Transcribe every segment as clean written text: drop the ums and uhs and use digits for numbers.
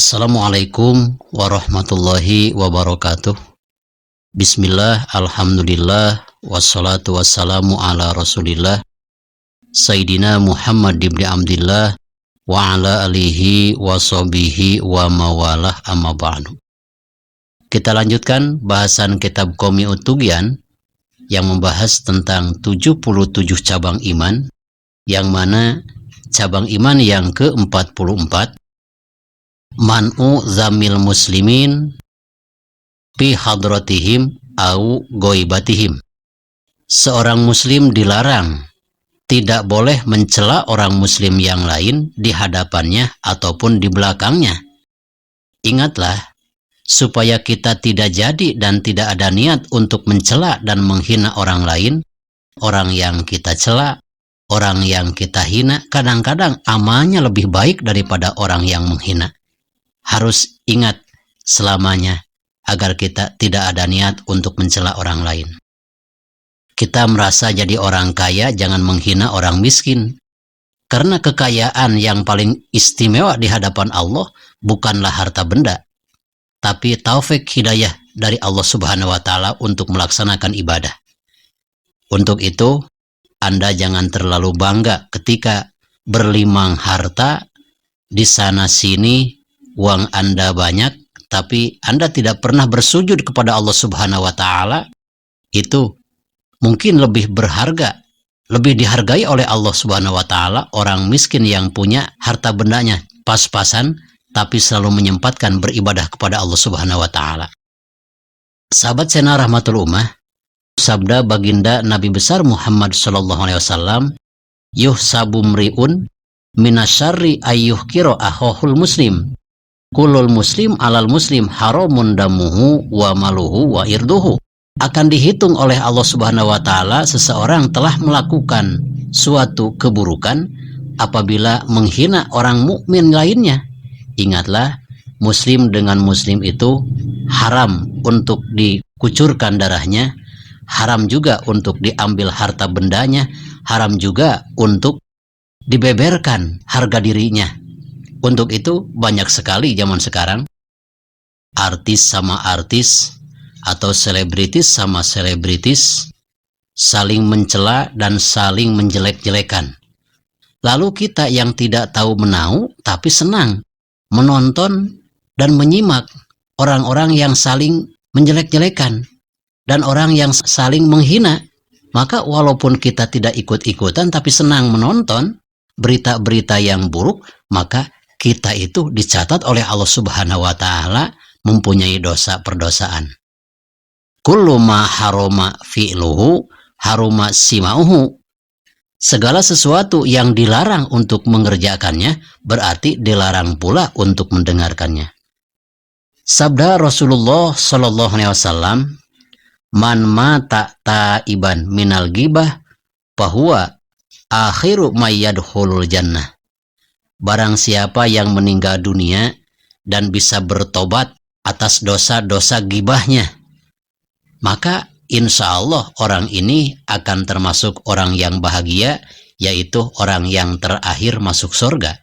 Assalamualaikum warahmatullahi wabarakatuh. Bismillah, alhamdulillah, wassalatu wassalamu ala rasulillah, Sayyidina Muhammad ibn Abdillah, wa ala alihi wa sahbihi wa mawalah amma ba'du. Kita lanjutkan bahasan kitab Qomi'ut Tughyan yang membahas tentang 77 cabang iman, yang mana cabang iman yang ke-44, man'u zamil muslimin fi hadratihim au goibatihim. Seorang muslim dilarang tidak boleh mencela orang muslim yang lain di hadapannya ataupun di belakangnya. Ingatlah, supaya kita tidak jadi dan tidak ada niat untuk mencela dan menghina orang lain, orang yang kita cela, orang yang kita hina, kadang-kadang amalnya lebih baik daripada orang yang menghina. Harus ingat selamanya agar kita tidak ada niat untuk mencela orang lain. Kita merasa jadi orang kaya, jangan menghina orang miskin. Karena kekayaan yang paling istimewa di hadapan Allah bukanlah harta benda, tapi taufik hidayah dari Allah Subhanahu wa Ta'ala untuk melaksanakan ibadah. Untuk itu, Anda jangan terlalu bangga ketika berlimang harta, di sana sini uang Anda banyak, tapi Anda tidak pernah bersujud kepada Allah Subhanahu wa Ta'ala. Itu mungkin lebih berharga, lebih dihargai oleh Allah Subhanahu wa Ta'ala orang miskin yang punya harta bendanya pas-pasan, tapi selalu menyempatkan beribadah kepada Allah Subhanahu wa Ta'ala. Sahabat sena rahmatul ummah, sabda baginda Nabi besar Muhammad sallallahu alaihi wasallam, yuhsabu mri'un minasyarri ayyuhkiro akhahul muslim. Kulul muslim alal muslim haramun damuhu wa maluhu wa irduhu. Akan dihitung oleh Allah Subhanahu wa Ta'ala seseorang telah melakukan suatu keburukan apabila menghina orang mukmin lainnya. Ingatlah, muslim dengan muslim itu haram untuk dikucurkan darahnya, haram juga untuk diambil harta bendanya, haram juga untuk dibeberkan harga dirinya. Untuk itu banyak sekali zaman sekarang artis sama artis atau selebritis sama selebritis saling mencela dan saling menjelek-jelekan. Lalu kita yang tidak tahu menau tapi senang menonton dan menyimak orang-orang yang saling menjelek-jelekan dan orang yang saling menghina. Maka walaupun kita tidak ikut-ikutan tapi senang menonton berita-berita yang buruk, maka kita itu dicatat oleh Allah Subhanahu wa Ta'ala mempunyai dosa perdosaan. Kullu ma haroma fi'luhu haroma sima'uhu. Segala sesuatu yang dilarang untuk mengerjakannya berarti dilarang pula untuk mendengarkannya. Sabda Rasulullah sallallahu alaihi wasallam, man mata taiban minal ghibah fahuwa akhiru may yadkhulul jannah. Barang siapa yang meninggal dunia dan bisa bertobat atas dosa-dosa gibahnya, maka insya Allah orang ini akan termasuk orang yang bahagia, yaitu orang yang terakhir masuk surga.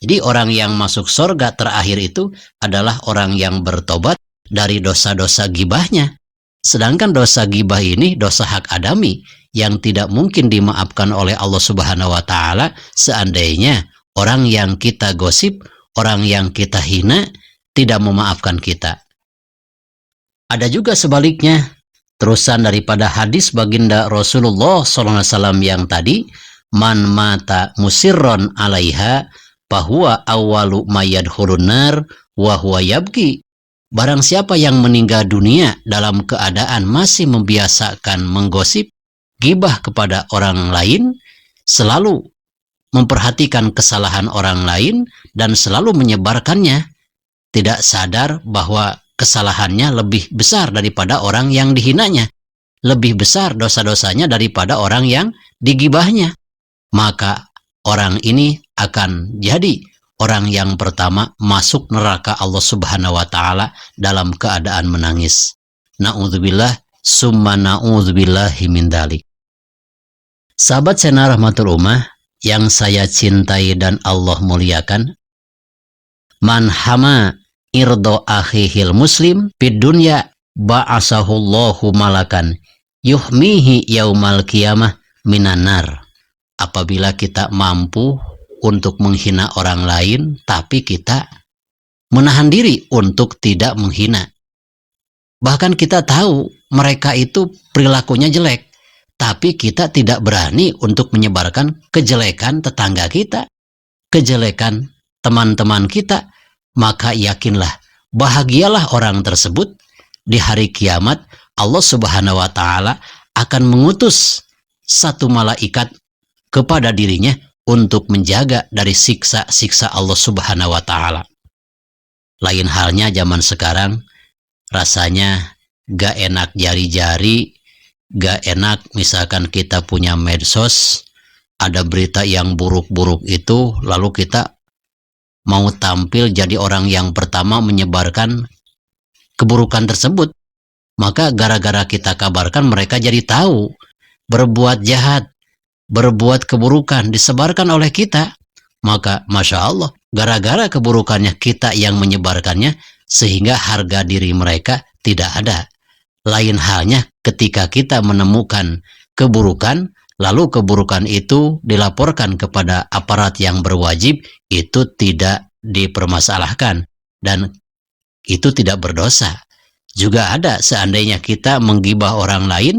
Jadi orang yang masuk surga terakhir itu adalah orang yang bertobat dari dosa-dosa gibahnya. Sedangkan dosa gibah ini dosa hak adami yang tidak mungkin dimaafkan oleh Allah Subhanahu wa Ta'ala seandainya orang yang kita gosip, orang yang kita hina tidak memaafkan kita. Ada juga sebaliknya, terusan daripada hadis baginda Rasulullah SAW yang tadi, man mata musirron alaiha fahuwa awwalu mayadkhulun nar wa huwa yabki. Barang siapa yang meninggal dunia dalam keadaan masih membiasakan menggosip, gibah kepada orang lain, selalu memperhatikan kesalahan orang lain dan selalu menyebarkannya, tidak sadar bahwa kesalahannya lebih besar daripada orang yang dihinanya, lebih besar dosa-dosanya daripada orang yang digibahnya, maka orang ini akan jadi orang yang pertama masuk neraka Allah Subhanahu wa Ta'ala dalam keadaan menangis. Na'udzubillah summa na'udzubillahi min dzalik. Sahabat sena rahmatul ummah yang saya cintai dan Allah muliakan, Man hama irdo akhihil muslim fid dunya ba'asahullahu malakan yuhmihi yaumal qiyamah minan nar. Apabila kita mampu untuk menghina orang lain, tapi kita menahan diri untuk tidak menghina. Bahkan kita tahu mereka itu perilakunya jelek, tapi kita tidak berani untuk menyebarkan kejelekan tetangga kita, kejelekan teman-teman kita. Maka yakinlah, bahagialah orang tersebut. Di hari kiamat Allah Subhanahu wa Ta'ala akan mengutus satu malaikat kepada dirinya untuk menjaga dari siksa-siksa Allah Subhanahu wa Ta'ala. Lain halnya zaman sekarang, rasanya gak enak jari-jari, gak enak misalkan kita punya medsos, ada berita yang buruk-buruk itu, lalu kita mau tampil jadi orang yang pertama menyebarkan keburukan tersebut. Maka gara-gara kita kabarkan, mereka jadi tahu berbuat jahat, berbuat keburukan, disebarkan oleh kita. Maka Masya Allah, gara-gara keburukannya kita yang menyebarkannya, sehingga harga diri mereka tidak ada. Lain halnya ketika kita menemukan keburukan, lalu keburukan itu dilaporkan kepada aparat yang berwajib, itu tidak dipermasalahkan dan itu tidak berdosa. Juga ada seandainya kita menggibah orang lain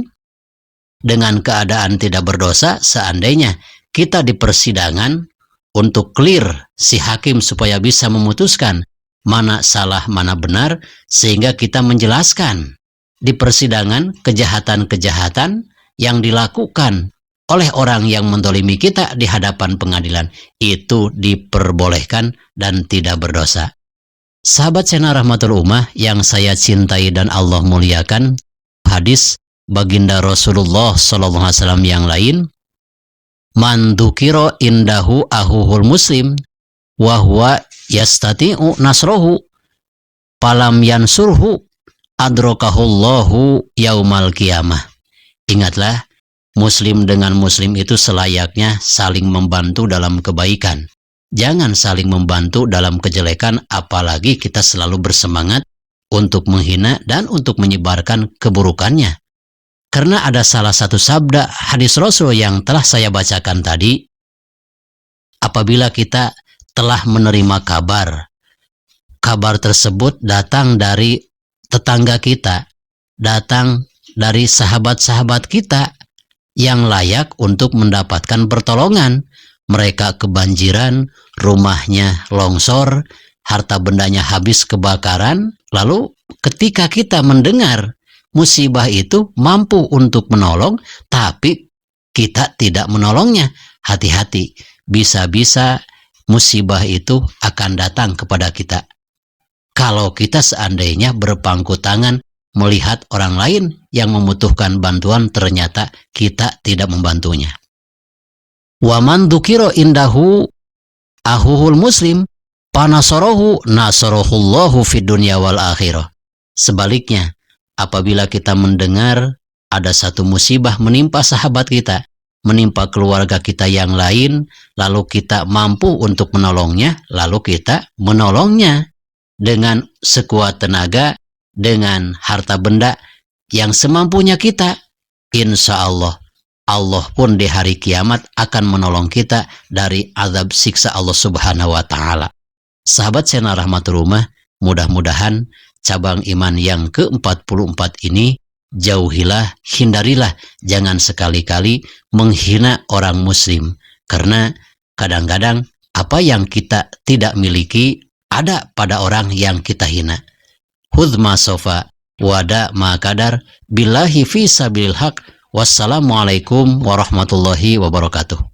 dengan keadaan tidak berdosa, seandainya kita di persidangan untuk clear si hakim supaya bisa memutuskan mana salah mana benar, sehingga kita menjelaskan di persidangan kejahatan-kejahatan yang dilakukan oleh orang yang mendolimi kita di hadapan pengadilan, itu diperbolehkan dan tidak berdosa. Sahabat channel Rahmatul Ummah yang saya cintai dan Allah muliakan, hadis baginda Rasulullah SAW yang lain, man dzukira indahu ahuhul muslim wa huwa yastati'u nasrohu falam yansurhu adrokahullahu yaumal qiyamah. Ingatlah, muslim dengan muslim itu selayaknya saling membantu dalam kebaikan. Jangan saling membantu dalam kejelekan, apalagi kita selalu bersemangat untuk menghina dan untuk menyebarkan keburukannya. Karena ada salah satu sabda hadis Rasul yang telah saya bacakan tadi, apabila kita telah menerima kabar tersebut datang dari tetangga kita, datang dari sahabat-sahabat kita yang layak untuk mendapatkan pertolongan. Mereka kebanjiran, rumahnya longsor, harta bendanya habis kebakaran. Lalu ketika kita mendengar musibah itu, mampu untuk menolong, tapi kita tidak menolongnya. Hati-hati, bisa-bisa musibah itu akan datang kepada kita. Kalau kita seandainya berpangku tangan melihat orang lain yang membutuhkan bantuan, ternyata kita tidak membantunya. Wa man dzukira indahu ahuhul muslim panasarahu nasarahullahu fid dunya wal akhirah. Sebaliknya, apabila kita mendengar ada satu musibah menimpa sahabat kita, menimpa keluarga kita yang lain, lalu kita mampu untuk menolongnya, lalu kita menolongnya dengan sekuat tenaga, dengan harta benda yang semampunya kita. Insya Allah, Allah pun di hari kiamat akan menolong kita dari azab siksa Allah Subhanahu wa Ta'ala. Sahabat channel Rahmatul Ummah, mudah-mudahan cabang iman yang ke-44 ini jauhilah, hindarilah, jangan sekali-kali menghina orang muslim. Karena kadang-kadang apa yang kita tidak miliki ada pada orang yang kita hina. Hudma sofa wada ma kadar billahi fi sabilil haq. Wassalamualaikum warahmatullahi wabarakatuh.